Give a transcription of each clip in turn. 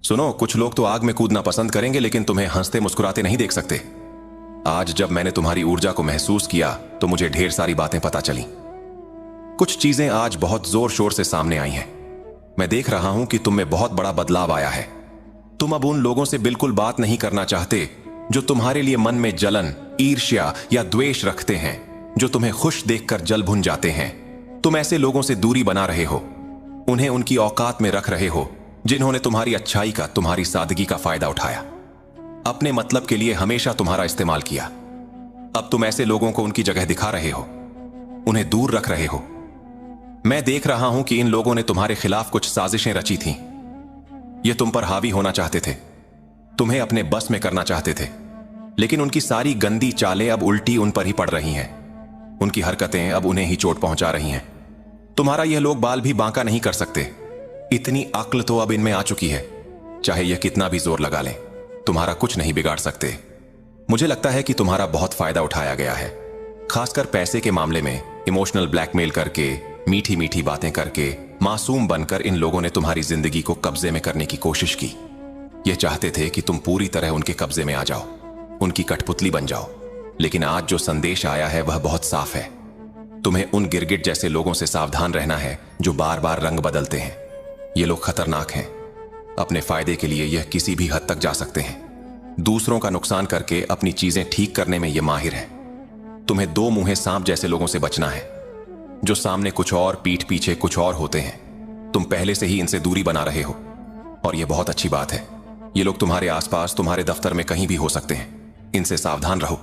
सुनो, कुछ लोग तो आग में कूदना पसंद करेंगे लेकिन तुम्हें हंसते मुस्कुराते नहीं देख सकते। आज जब मैंने तुम्हारी ऊर्जा को महसूस किया तो मुझे ढेर सारी बातें पता चली। कुछ चीजें आज बहुत जोर शोर से सामने आई हैं। मैं देख रहा हूं कि तुम में बहुत बड़ा बदलाव आया है। तुम अब उन लोगों से बिल्कुल बात नहीं करना चाहते जो तुम्हारे लिए मन में जलन, ईर्ष्या या द्वेष रखते हैं, जो तुम्हें खुश देखकर जल भुन जाते हैं। तुम ऐसे लोगों से दूरी बना रहे हो, उन्हें उनकी औकात में रख रहे हो जिन्होंने तुम्हारी अच्छाई का, तुम्हारी सादगी का फायदा उठाया, अपने मतलब के लिए हमेशा तुम्हारा इस्तेमाल किया। अब तुम ऐसे लोगों को उनकी जगह दिखा रहे हो, उन्हें दूर रख रहे हो। मैं देख रहा हूं कि इन लोगों ने तुम्हारे खिलाफ कुछ साजिशें रची थीं। ये तुम पर हावी होना चाहते थे, तुम्हें अपने बस में करना चाहते थे, लेकिन उनकी सारी गंदी चालें अब उल्टी उन पर ही पड़ रही हैं। उनकी हरकतें अब उन्हें ही चोट पहुंचा रही हैं। तुम्हारा यह लोग बाल भी बांका नहीं कर सकते। इतनी अक्ल तो अब इनमें आ चुकी है, चाहे यह कितना भी जोर लगा लें, तुम्हारा कुछ नहीं बिगाड़ सकते। मुझे लगता है कि तुम्हारा बहुत फायदा उठाया गया है, खासकर पैसे के मामले में। इमोशनल ब्लैकमेल करके, मीठी मीठी बातें करके, मासूम बनकर इन लोगों ने तुम्हारी जिंदगी को कब्जे में करने की कोशिश की। ये चाहते थे कि तुम पूरी तरह उनके कब्जे में आ जाओ, उनकी कठपुतली बन जाओ। लेकिन आज जो संदेश आया है वह बहुत साफ है। तुम्हें उन गिरगिट जैसे लोगों से सावधान रहना है जो बार बार रंग बदलते हैं। ये लोग खतरनाक हैं। अपने फायदे के लिए यह किसी भी हद तक जा सकते हैं। दूसरों का नुकसान करके अपनी चीजें ठीक करने में यह माहिर है। तुम्हें दो मुंहे सांप जैसे लोगों से बचना है, जो सामने कुछ और, पीठ पीछे कुछ और होते हैं। तुम पहले से ही इनसे दूरी बना रहे हो और यह बहुत अच्छी बात है। ये लोग तुम्हारे आसपास, तुम्हारे दफ्तर में कहीं भी हो सकते हैं। इनसे सावधान रहो।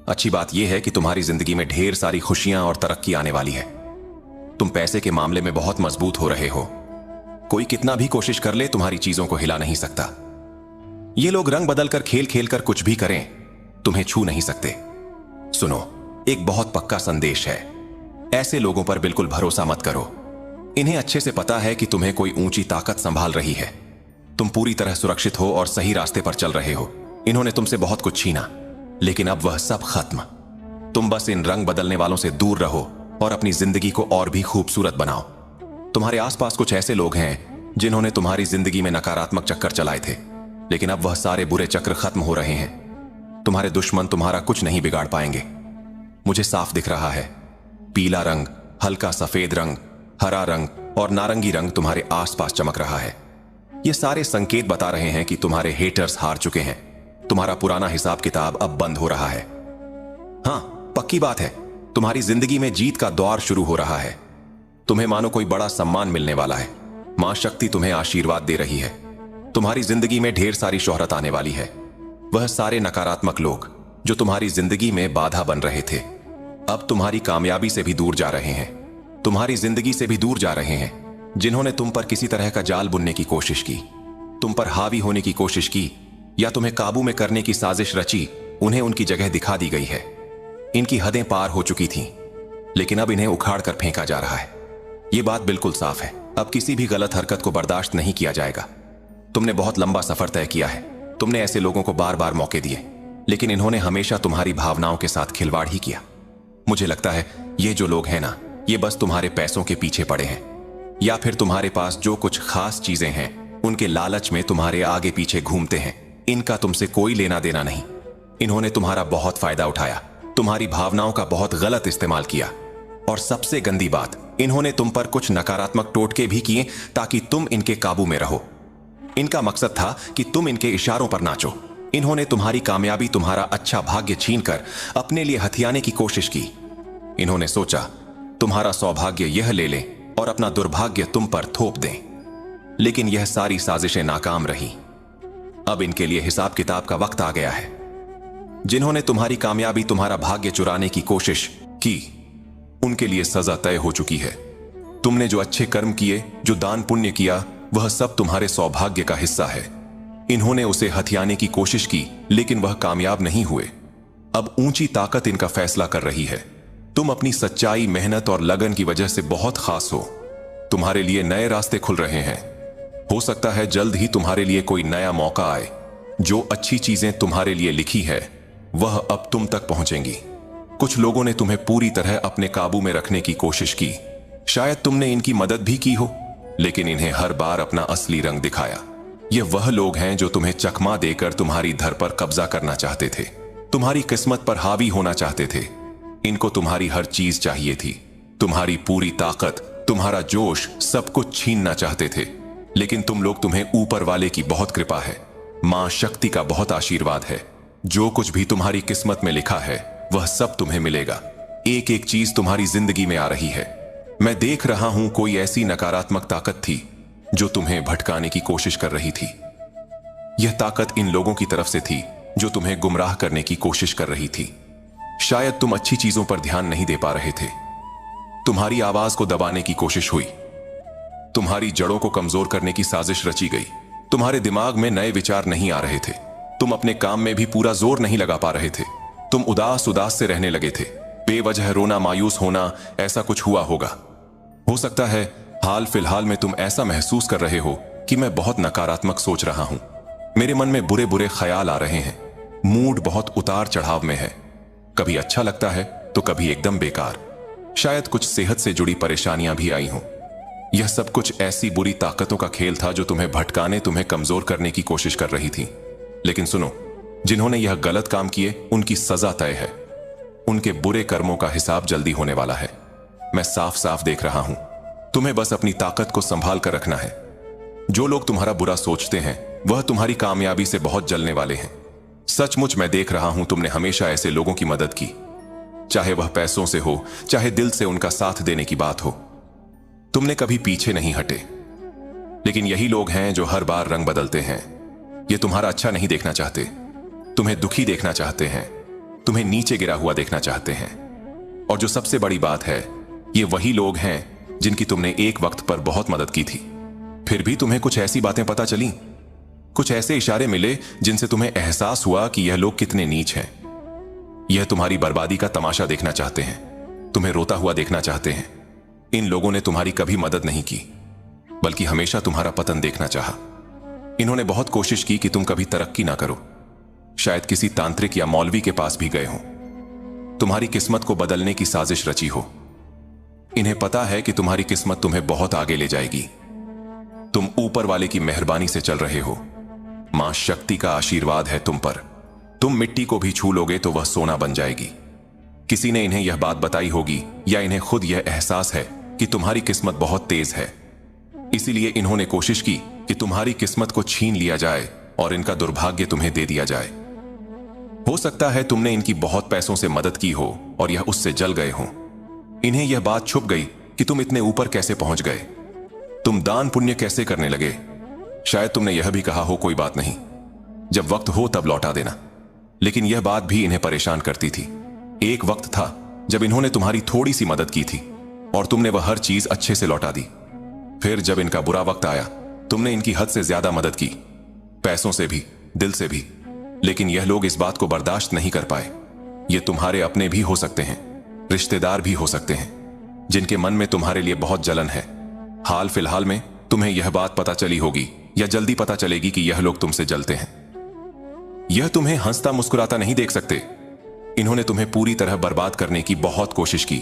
अच्छी बात यह है कि तुम्हारी जिंदगी में ढेर सारी खुशियां और तरक्की आने वाली है। तुम पैसे के मामले में बहुत मजबूत हो रहे हो। कोई कितना भी कोशिश कर ले, तुम्हारी चीजों को हिला नहीं सकता। ये लोग रंग बदलकर, खेल खेल कर कुछ भी करें, तुम्हें छू नहीं सकते। सुनो, एक बहुत पक्का संदेश है। ऐसे लोगों पर बिल्कुल भरोसा मत करो। इन्हें अच्छे से पता है कि तुम्हें कोई ऊंची ताकत संभाल रही है। तुम पूरी तरह सुरक्षित हो और सही रास्ते पर चल रहे हो। इन्होंने तुमसे बहुत कुछ छीना, लेकिन अब वह सब खत्म। तुम बस इन रंग बदलने वालों से दूर रहो और अपनी जिंदगी को और भी खूबसूरत बनाओ। तुम्हारे आसपास कुछ ऐसे लोग हैं जिन्होंने तुम्हारी जिंदगी में नकारात्मक चक्कर चलाए थे, लेकिन अब वह सारे बुरे चक्र खत्म हो रहे हैं। तुम्हारे दुश्मन तुम्हारा कुछ नहीं बिगाड़ पाएंगे। मुझे साफ दिख रहा है, पीला रंग, हल्का सफेद रंग, हरा रंग और नारंगी रंग तुम्हारे आसपास चमक रहा है। ये सारे संकेत बता रहे हैं कि तुम्हारे हेटर्स हार चुके हैं। तुम्हारा पुराना हिसाब किताब अब बंद हो रहा है। हां, पक्की बात है, तुम्हारी जिंदगी में जीत का दौर शुरू हो रहा है। तुम्हें मानो कोई बड़ा सम्मान मिलने वाला है। मां शक्ति तुम्हें आशीर्वाद दे रही है। तुम्हारी जिंदगी में ढेर सारी शोहरत आने वाली है। वह सारे नकारात्मक लोग जो तुम्हारी जिंदगी में बाधा बन रहे थे, अब तुम्हारी कामयाबी से भी दूर जा रहे हैं, तुम्हारी जिंदगी से भी दूर जा रहे हैं। जिन्होंने तुम पर किसी तरह का जाल बुनने की कोशिश की, तुम पर हावी होने की कोशिश की या तुम्हें काबू में करने की साजिश रची, उन्हें उनकी जगह दिखा दी गई है। इनकी हदें पार हो चुकी थीं, लेकिन अब इन्हें उखाड़ कर फेंका जा रहा है। यह बात बिल्कुल साफ है, अब किसी भी गलत हरकत को बर्दाश्त नहीं किया जाएगा। तुमने बहुत लंबा सफर तय किया है। तुमने ऐसे लोगों को बार बार मौके दिए, लेकिन इन्होंने हमेशा तुम्हारी भावनाओं के साथ खिलवाड़ ही किया। मुझे लगता है ये जो लोग हैं ना, ये बस तुम्हारे पैसों के पीछे पड़े हैं, या फिर तुम्हारे पास जो कुछ खास चीजें हैं उनके लालच में तुम्हारे आगे पीछे घूमते हैं। इनका तुमसे कोई लेना देना नहीं। इन्होंने तुम्हारा बहुत फायदा उठाया, तुम्हारी भावनाओं का बहुत गलत इस्तेमाल किया, और सबसे गंदी बात, इन्होंने तुम पर कुछ नकारात्मक टोटके भी किए ताकि तुम इनके काबू में रहो। इनका मकसद था कि तुम इनके इशारों पर नाचो। इन्होंने तुम्हारी कामयाबी, तुम्हारा अच्छा भाग्य छीनकर अपने लिए हथियाने की कोशिश की। इन्होंने सोचा तुम्हारा सौभाग्य यह ले लें और अपना दुर्भाग्य तुम पर थोप दें, लेकिन यह सारी साजिशें नाकाम रही। अब इनके लिए हिसाब किताब का वक्त आ गया है। जिन्होंने तुम्हारी कामयाबी, तुम्हारा भाग्य चुराने की कोशिश की, उनके लिए सजा तय हो चुकी है। तुमने जो अच्छे कर्म किए, जो दान पुण्य किया, वह सब तुम्हारे सौभाग्य का हिस्सा है। इन्होंने उसे हथियाने की कोशिश की, लेकिन वह कामयाब नहीं हुए। अब ऊंची ताकत इनका फैसला कर रही है। तुम अपनी सच्चाई, मेहनत और लगन की वजह से बहुत खास हो। तुम्हारे लिए नए रास्ते खुल रहे हैं। हो सकता है जल्द ही तुम्हारे लिए कोई नया मौका आए। जो अच्छी चीजें तुम्हारे लिए लिखी है, वह अब तुम तक पहुंचेंगी। कुछ लोगों ने तुम्हें पूरी तरह अपने काबू में रखने की कोशिश की। शायद तुमने इनकी मदद भी की हो, लेकिन इन्हें हर बार अपना असली रंग दिखाया। ये वह लोग हैं जो तुम्हें चकमा देकर तुम्हारी धर पर कब्जा करना चाहते थे, तुम्हारी किस्मत पर हावी होना चाहते थे। इनको तुम्हारी हर चीज चाहिए थी, तुम्हारी पूरी ताकत, तुम्हारा जोश, सब कुछ छीनना चाहते थे। लेकिन तुम्हें ऊपर वाले की बहुत कृपा है, मां शक्ति का बहुत आशीर्वाद है। जो कुछ भी तुम्हारी किस्मत में लिखा है वह सब तुम्हें मिलेगा। एक एक चीज तुम्हारी जिंदगी में आ रही है। मैं देख रहा हूं कोई ऐसी नकारात्मक ताकत थी जो तुम्हें भटकाने की कोशिश कर रही थी। यह ताकत इन लोगों की तरफ से थी जो तुम्हें गुमराह करने की कोशिश कर रही थी। शायद तुम अच्छी चीजों पर ध्यान नहीं दे पा रहे थे। तुम्हारी आवाज को दबाने की कोशिश हुई, तुम्हारी जड़ों को कमजोर करने की साजिश रची गई। तुम्हारे दिमाग में नए विचार नहीं आ रहे थे, तुम अपने काम में भी पूरा जोर नहीं लगा पा रहे थे। तुम उदास उदास से रहने लगे थे, बेवजह रोना, मायूस होना, ऐसा कुछ हुआ होगा। हो सकता है हाल फिलहाल में तुम ऐसा महसूस कर रहे हो कि मैं बहुत नकारात्मक सोच रहा हूं, मेरे मन में बुरे बुरे ख्याल आ रहे हैं, मूड बहुत उतार चढ़ाव में है, कभी अच्छा लगता है तो कभी एकदम बेकार। शायद कुछ सेहत से जुड़ी परेशानियां भी आई हों। यह सब कुछ ऐसी बुरी ताकतों का खेल था जो तुम्हें भटकाने, तुम्हें कमजोर करने की कोशिश कर रही थी। लेकिन सुनो, जिन्होंने यह गलत काम किए उनकी सजा तय है। उनके बुरे कर्मों का हिसाब जल्दी होने वाला है। मैं साफ साफ देख रहा हूं। तुम्हें बस अपनी ताकत को संभाल कर रखना है। जो लोग तुम्हारा बुरा सोचते हैं वह तुम्हारी कामयाबी से बहुत जलने वाले हैं। सचमुच मैं देख रहा हूं तुमने हमेशा ऐसे लोगों की मदद की, चाहे वह पैसों से हो, चाहे दिल से उनका साथ देने की बात हो। तुमने कभी पीछे नहीं हटे। लेकिन यही लोग हैं जो हर बार रंग बदलते हैं। ये तुम्हारा अच्छा नहीं देखना चाहते, तुम्हें दुखी देखना चाहते हैं, तुम्हें नीचे गिरा हुआ देखना चाहते हैं। और जो सबसे बड़ी बात है, ये वही लोग हैं जिनकी तुमने एक वक्त पर बहुत मदद की थी। फिर भी तुम्हें कुछ ऐसी बातें पता चली, कुछ ऐसे इशारे मिले जिनसे तुम्हें एहसास हुआ कि यह लोग कितने नीच हैं। यह तुम्हारी बर्बादी का तमाशा देखना चाहते हैं, तुम्हें रोता हुआ देखना चाहते हैं। इन लोगों ने तुम्हारी कभी मदद नहीं की, बल्कि हमेशा तुम्हारा पतन देखना चाहा। इन्होंने बहुत कोशिश की कि तुम कभी तरक्की ना करो। शायद किसी तांत्रिक या मौलवी के पास भी गए हो, तुम्हारी किस्मत को बदलने की साजिश रची हो। इन्हें पता है कि तुम्हारी किस्मत तुम्हें बहुत आगे ले जाएगी। तुम ऊपर वाले की मेहरबानी से चल रहे हो, मां शक्ति का आशीर्वाद है तुम पर। तुम मिट्टी को भी छू लोगे तो वह सोना बन जाएगी। किसी ने इन्हें यह बात बताई होगी या इन्हें खुद यह एहसास है कि तुम्हारी किस्मत बहुत तेज है। इसीलिए इन्होंने कोशिश की कि तुम्हारी किस्मत को छीन लिया जाए और इनका दुर्भाग्य तुम्हें दे दिया जाए। हो सकता है तुमने इनकी बहुत पैसों से मदद की हो और यह उससे जल गए हो। इन्हें यह बात छुप गई कि तुम इतने ऊपर कैसे पहुंच गए, तुम दान पुण्य कैसे करने लगे। शायद तुमने यह भी कहा हो, कोई बात नहीं, जब वक्त हो तब लौटा देना। लेकिन यह बात भी इन्हें परेशान करती थी। एक वक्त था जब इन्होंने तुम्हारी थोड़ी सी मदद की थी और तुमने वह हर चीज अच्छे से लौटा दी। फिर जब इनका बुरा वक्त आया, तुमने इनकी हद से ज्यादा मदद की, पैसों से भी, दिल से भी। लेकिन यह लोग इस बात को बर्दाश्त नहीं कर पाए। ये तुम्हारे अपने भी हो सकते हैं, रिश्तेदार भी हो सकते हैं, जिनके मन में तुम्हारे लिए बहुत जलन है। हाल फिलहाल में तुम्हें यह बात पता चली होगी या जल्दी पता चलेगी कि यह लोग तुमसे जलते हैं। यह तुम्हें हंसता मुस्कुराता नहीं देख सकते। इन्होंने तुम्हें पूरी तरह बर्बाद करने की बहुत कोशिश की।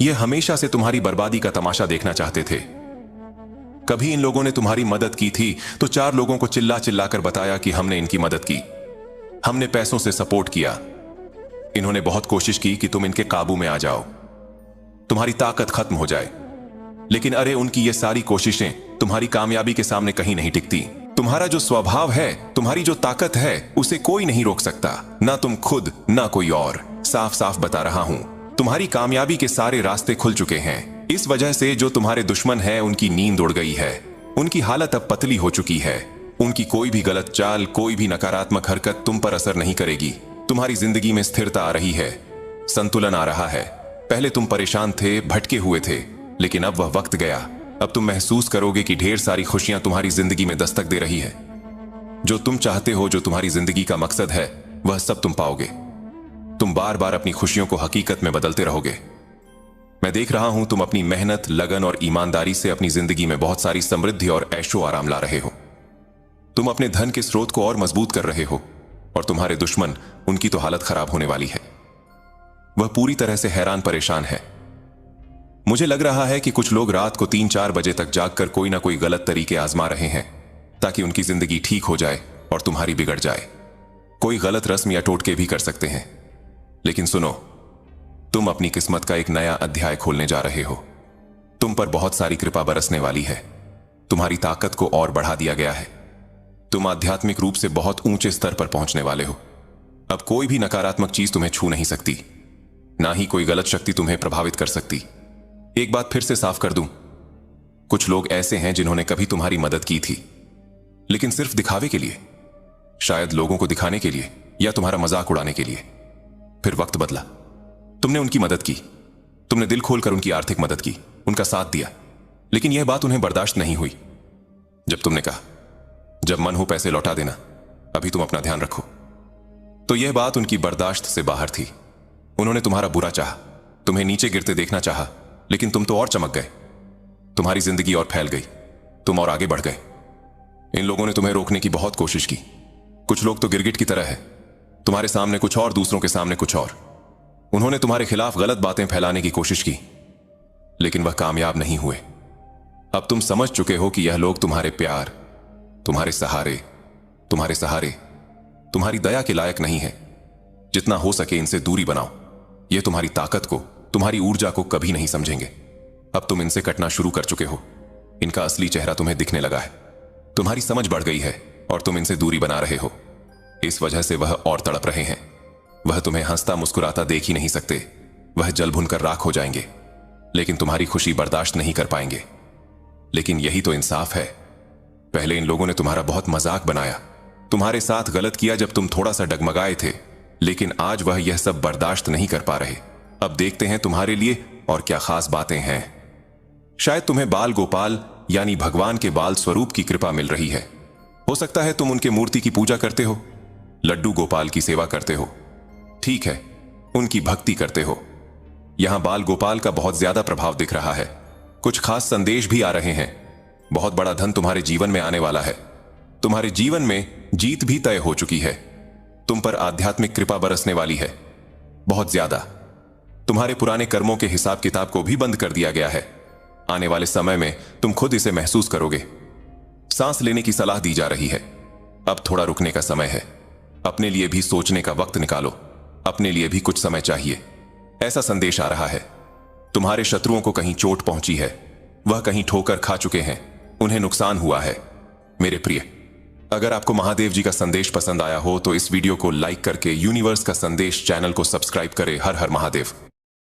यह हमेशा से तुम्हारी बर्बादी का तमाशा देखना चाहते थे। कभी इन लोगों ने तुम्हारी मदद की थी तो 4 लोगों को चिल्ला चिल्ला कर बताया कि हमने इनकी मदद की, हमने पैसों से सपोर्ट किया। इन्होंने बहुत कोशिश की कि तुम इनके काबू में आ जाओ, तुम्हारी ताकत खत्म हो जाए। लेकिन अरे, उनकी ये सारी कोशिशें तुम्हारी कामयाबी के सामने कहीं नहीं टिकती। तुम्हारा जो स्वभाव है, तुम्हारी जो ताकत है, उसे कोई नहीं रोक सकता, ना तुम खुद ना कोई और। साफ साफ बता रहा हूं, तुम्हारी कामयाबी के सारे रास्ते खुल चुके हैं। इस वजह से जो तुम्हारे दुश्मन हैं उनकी नींद उड़ गई है, उनकी हालत अब पतली हो चुकी है। उनकी कोई भी गलत चाल, कोई भी नकारात्मक हरकत तुम पर असर नहीं करेगी। तुम्हारी जिंदगी में स्थिरता आ रही है, संतुलन आ रहा है। पहले तुम परेशान थे, भटके हुए थे, लेकिन अब वह वक्त गया। अब तुम महसूस करोगे कि ढेर सारी खुशियां तुम्हारी जिंदगी में दस्तक दे रही है। जो तुम चाहते हो, जो तुम्हारी जिंदगी का मकसद है, वह सब तुम पाओगे। तुम बार बार अपनी खुशियों को हकीकत में बदलते रहोगे। मैं देख रहा हूं तुम अपनी मेहनत, लगन और ईमानदारी से अपनी जिंदगी में बहुत सारी समृद्धि और ऐशो आराम ला रहे हो। तुम अपने धन के स्रोत को और मजबूत कर रहे हो और तुम्हारे दुश्मन, उनकी तो हालत खराब होने वाली है। वह पूरी तरह से हैरान परेशान है। मुझे लग रहा है कि कुछ लोग रात को 3-4 बजे तक जागकर कोई ना कोई गलत तरीके आजमा रहे हैं ताकि उनकी जिंदगी ठीक हो जाए और तुम्हारी बिगड़ जाए। कोई गलत रस्म या टोटके भी कर सकते हैं, लेकिन सुनो, तुम अपनी किस्मत का एक नया अध्याय खोलने जा रहे हो। तुम पर बहुत सारी कृपा बरसने वाली है। तुम्हारी ताकत को और बढ़ा दिया गया है। तुम आध्यात्मिक रूप से बहुत ऊंचे स्तर पर पहुंचने वाले हो। अब कोई भी नकारात्मक चीज तुम्हें छू नहीं सकती, ना ही कोई गलत शक्ति तुम्हें प्रभावित कर सकती। एक बात फिर से साफ कर दूं, कुछ लोग ऐसे हैं जिन्होंने कभी तुम्हारी मदद की थी, लेकिन सिर्फ दिखावे के लिए, शायद लोगों को दिखाने के लिए या तुम्हारा मजाक उड़ाने के लिए। फिर वक्त बदला, तुमने उनकी मदद की, तुमने दिल खोलकर उनकी आर्थिक मदद की, उनका साथ दिया, लेकिन यह बात उन्हें बर्दाश्त नहीं हुई। जब तुमने कहा, जब मन हो पैसे लौटा देना, अभी तुम अपना ध्यान रखो, तो यह बात उनकी बर्दाश्त से बाहर थी। उन्होंने तुम्हारा बुरा चाहा, तुम्हें नीचे गिरते देखना चाहा, लेकिन तुम तो और चमक गए। तुम्हारी जिंदगी और फैल गई, तुम और आगे बढ़ गए। इन लोगों ने तुम्हें रोकने की बहुत कोशिश की। कुछ लोग तो गिरगिट की तरह है, तुम्हारे सामने कुछ और, दूसरों के सामने कुछ और। उन्होंने तुम्हारे खिलाफ गलत बातें फैलाने की कोशिश की, लेकिन वह कामयाब नहीं हुए। अब तुम समझ चुके हो कि यह लोग तुम्हारे प्यार, तुम्हारे सहारे, तुम्हारी दया के लायक नहीं है। जितना हो सके इनसे दूरी बनाओ। यह तुम्हारी ताकत को, तुम्हारी ऊर्जा को कभी नहीं समझेंगे। अब तुम इनसे कटना शुरू कर चुके हो। इनका असली चेहरा तुम्हें दिखने लगा है। तुम्हारी समझ बढ़ गई है और तुम इनसे दूरी बना रहे हो। इस वजह से वह और तड़प रहे हैं। वह तुम्हें हंसता मुस्कुराता देख ही नहीं सकते। वह जल भुनकर राख हो जाएंगे, लेकिन तुम्हारी खुशी बर्दाश्त नहीं कर पाएंगे। लेकिन यही तो इंसाफ है। पहले इन लोगों ने तुम्हारा बहुत मजाक बनाया, तुम्हारे साथ गलत किया जब तुम थोड़ा सा डगमगाए थे, लेकिन आज वह यह सब बर्दाश्त नहीं कर पा रहे। अब देखते हैं तुम्हारे लिए और क्या खास बातें हैं। शायद तुम्हें बाल गोपाल यानी भगवान के बाल स्वरूप की कृपा मिल रही है। हो सकता है तुम उनके मूर्ति की पूजा करते हो, लड्डू गोपाल की सेवा करते हो। ठीक है, उनकी भक्ति करते हो। यहां बाल गोपाल का बहुत ज्यादा प्रभाव दिख रहा है। कुछ खास संदेश भी आ रहे हैं। बहुत बड़ा धन तुम्हारे जीवन में आने वाला है। तुम्हारे जीवन में जीत भी तय हो चुकी है। तुम पर आध्यात्मिक कृपा बरसने वाली है, बहुत ज्यादा। तुम्हारे पुराने कर्मों के हिसाब किताब को भी बंद कर दिया गया है। आने वाले समय में तुम खुद इसे महसूस करोगे। सांस लेने की सलाह दी जा रही है। अब थोड़ा रुकने का समय है। अपने लिए भी सोचने का वक्त निकालो। अपने लिए भी कुछ समय चाहिए। ऐसा संदेश आ रहा है। तुम्हारे शत्रुओं को कहीं चोट पहुंची है, वह कहीं ठोकर खा चुके हैं, उन्हें नुकसान हुआ है। मेरे प्रिय, अगर आपको महादेव जी का संदेश पसंद आया हो तो इस वीडियो को लाइक करके यूनिवर्स का संदेश चैनल को सब्सक्राइब करें। हर हर महादेव।